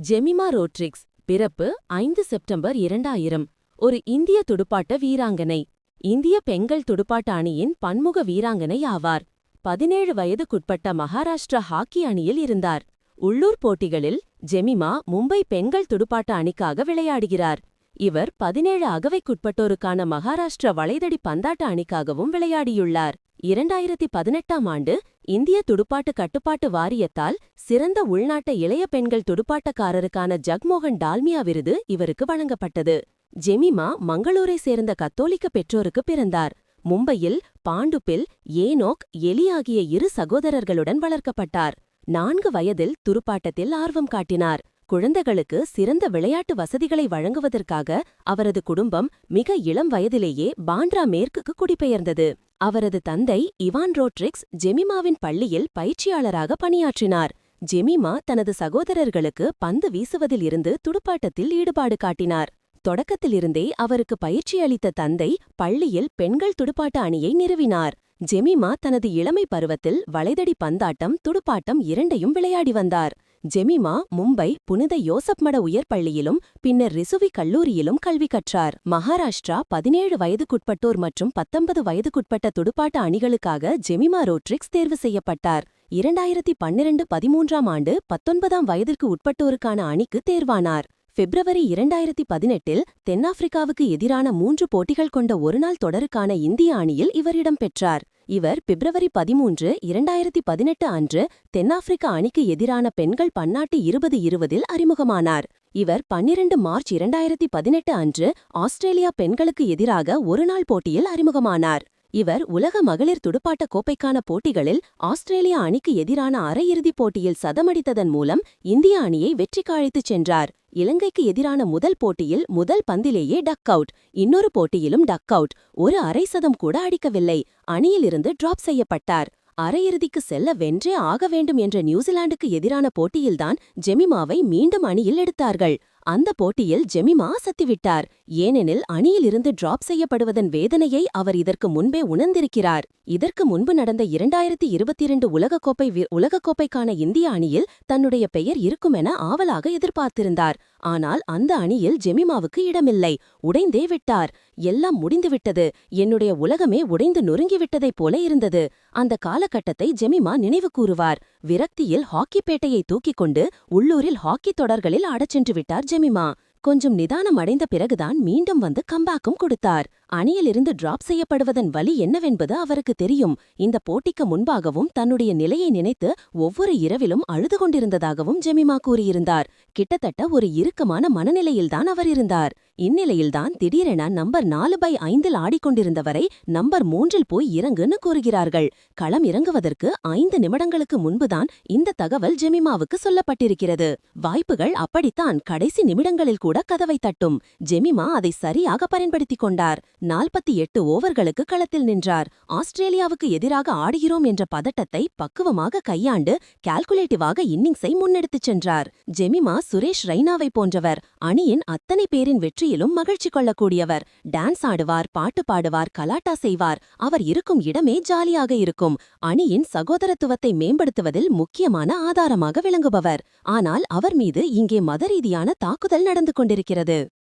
Jemimah Rodriguez பிறப்பு 5 September 2000. ஒரு இந்திய துடுப்பாட்ட வீராங்கனை. இந்திய பெண்கள் துடுப்பாட்ட அணியின் பன்முக வீராங்கனை ஆவார். 17 வயதுக்குட்பட்ட மகாராஷ்டிரா ஹாக்கி அணியில் இருந்தார். உள்ளூர் போட்டிகளில் ஜெமிமா மும்பை பெண்கள் துடுப்பாட்ட அணிக்காக விளையாடுகிறார். இவர் 17 அகவைக்குட்பட்டோருக்கான மகாராஷ்டிரா வளைதடி பந்தாட்ட அணிக்காகவும் விளையாடியுள்ளார். 2018ஆம் ஆண்டு இந்திய துடுப்பாட்டு கட்டுப்பாட்டு வாரியத்தால் சிறந்த உள்நாட்ட இளைய பெண்கள் துடுப்பாட்டக்காரருக்கான ஜக்மோகன் டால்மியா விருது இவருக்கு வழங்கப்பட்டது. ஜெமிமா மங்களூரை சேர்ந்த கத்தோலிக்க பெற்றோருக்கு பிறந்தார். மும்பையில் பாண்டுப்பில், ஏனோக், எலி ஆகிய 2 சகோதரர்களுடன் வளர்க்கப்பட்டார். 4 வயதில் துடுப்பாட்டத்தில் ஆர்வம் காட்டினார். குழந்தைகளுக்கு சிறந்த விளையாட்டு வசதிகளை வழங்குவதற்காக அவரது குடும்பம் மிக இளம் வயதிலேயே பாண்ட்ரா மேற்குக்கு குடிபெயர்ந்தது. அவரது தந்தை இவான் ரோட்ரிக்ஸ் ஜெமிமாவின் பள்ளியில் பயிற்சியாளராக பணியாற்றினார். ஜெமிமா தனது சகோதரர்களுக்கு பந்து வீசுவதில் இருந்து துடுப்பாட்டத்தில் ஈடுபாடு காட்டினார். தொடக்கத்திலிருந்தே அவருக்கு பயிற்சி அளித்த தந்தை பள்ளியில் பெண்கள் துடுப்பாட்ட அணியை நிறுவினார். ஜெமிமா தனது இளமை பருவத்தில் வளைதடி பந்தாட்டம், துடுப்பாட்டம் இரண்டையும் விளையாடி வந்தார். ஜெமிமா மும்பை புனித யோசப் மட உயர்பள்ளியிலும் பின்னர் ரிசுவி கல்லூரியிலும் கல்வி கற்றார். மகாராஷ்டிரா 17 வயதுக்குட்பட்டோர் மற்றும் 19 வயதுக்குட்பட்ட துடுப்பாட்ட அணிகளுக்காக ஜெமிமா ரோட்ரிக்ஸ் தேர்வு செய்யப்பட்டார். 2012-13ஆம் ஆண்டு 19ஆம் வயதிற்கு உட்பட்டோருக்கான அணிக்கு தேர்வானார். பிப்ரவரி 2018இல் தென்னாப்பிரிக்காவுக்கு எதிரான 3 போட்டிகள் கொண்ட ஒருநாள் தொடருக்கான இந்திய அணியில் இவர் இடம்பெற்றார். இவர் பிப்ரவரி 13, 2018 அன்று தென்னாப்பிரிக்க அணிக்கு எதிரான பெண்கள் பன்னாட்டு 20-20இல் அறிமுகமானார். இவர் 12 மார்ச் 2018 அன்று ஆஸ்திரேலியா பெண்களுக்கு எதிராக ஒருநாள் போட்டியில் அறிமுகமானார். இவர் உலக மகளிர் துடுப்பாட்ட கோப்பைக்கான போட்டிகளில் ஆஸ்திரேலியா அணிக்கு எதிரான அரையிறுதிப் போட்டியில் சதமடித்ததன் மூலம் இந்திய அணியை வெற்றிக்கு அழைத்துச் சென்றார். இலங்கைக்கு எதிரான முதல் போட்டியில் முதல் பந்திலேயே டக் அவுட், இன்னொரு போட்டியிலும் டக் அவுட், ஒரு அரை சதம் கூட அடிக்கவில்லை. அணியிலிருந்து டிராப் செய்யப்பட்டார். அரையிறுதிக்கு செல்ல வென்றே ஆக வேண்டும் என்ற நியூசிலாந்துக்கு எதிரான போட்டியில்தான் ஜெமிமாவை மீண்டும் அணியில் எடுத்தார்கள். அந்த போட்டியில் ஜெமிமா அசத்திவிட்டார். ஏனெனில் அணியிலிருந்து டிராப் செய்யப்படுவதன் வேதனையை அவர் இதற்கு முன்பே உணர்ந்திருக்கிறார். இதற்கு முன்பு நடந்த 2022 உலகக்கோப்பைக்கான இந்திய அணியில் தன்னுடைய பெயர் இருக்குமென ஆவலாக எதிர்பார்த்திருந்தார். ஆனால் அந்த அணியில் ஜெமிமாவுக்கு இடமில்லை. உடைந்தே விட்டார். எல்லாம் முடிந்துவிட்டது, என்னுடைய உலகமே உடைந்து நொறுங்கிவிட்டதைப் போல இருந்தது. அந்த காலகட்டத்தை ஜெமிமா நினைவு கூறுவார். விரக்தியில் ஹாக்கி பேட்டையை தூக்கிக் கொண்டு உள்ளூரில் ஹாக்கி தொடர்களில் ஆடச் சென்று விட்டார் ஜெமிமா. கொஞ்சம் நிதானம் அடைந்த பிறகுதான் மீண்டும் வந்து கம்பேக்கும் கொடுத்தார். அணியிலிருந்து டிராப் செய்யப்படுவதன் வலி என்னவென்பது அவருக்கு தெரியும். இந்த போட்டிக்கு முன்பாகவும் தன்னுடைய நிலையை நினைத்து ஒவ்வொரு இரவிலும் அழுது கொண்டிருந்ததாகவும் ஜெமிமா கூறியிருந்தார். கிட்டத்தட்ட ஒரு இறுக்கமான மனநிலையில்தான் அவர் இருந்தார். இந்நிலையில்தான் திடீரென நம்பர் 4/5இல் ஆடிக்கொண்டிருந்தவரை நம்பர் 3இல் போய் இறங்குன்னு கூறுகிறார்கள். களம் இறங்குவதற்கு 5 நிமிடங்களுக்கு முன்புதான் இந்த தகவல் ஜெமிமாவுக்கு சொல்லப்பட்டிருக்கிறது. வாய்ப்புகள் அப்படித்தான் கடைசி நிமிடங்களில் கூட கதவை தட்டும். ஜெமிமா அதை சரியாக பயன்படுத்திக் கொண்டார். 48 ஓவர்களுக்கு களத்தில் நின்றார். ஆஸ்திரேலியாவுக்கு எதிராக ஆடுகிறோம் என்ற பதட்டத்தை பக்குவமாக கையாண்டு கால்குலேட்டிவாக இன்னிங்ஸை முன்னெடுத்துச் சென்றார். ஜெமிமா சுரேஷ் ரெய்னாவை போன்றவர். அணியின் அத்தனை பேரின் வெற்றியிலும் மகிழ்ச்சி கொள்ளக்கூடியவர். டான்ஸ் ஆடுவார், பாட்டு பாடுவார், கலாட்டா செய்வார். அவர் இருக்கும் இடமே ஜாலியாக இருக்கும். அணியின் சகோதரத்துவத்தை மேம்படுத்துவதில் முக்கியமான ஆதாரமாக விளங்குபவர். ஆனால் அவர் மீது இங்கே மத ரீதியான தாக்குதல் நடந்து கொண்டிருக்கிறது.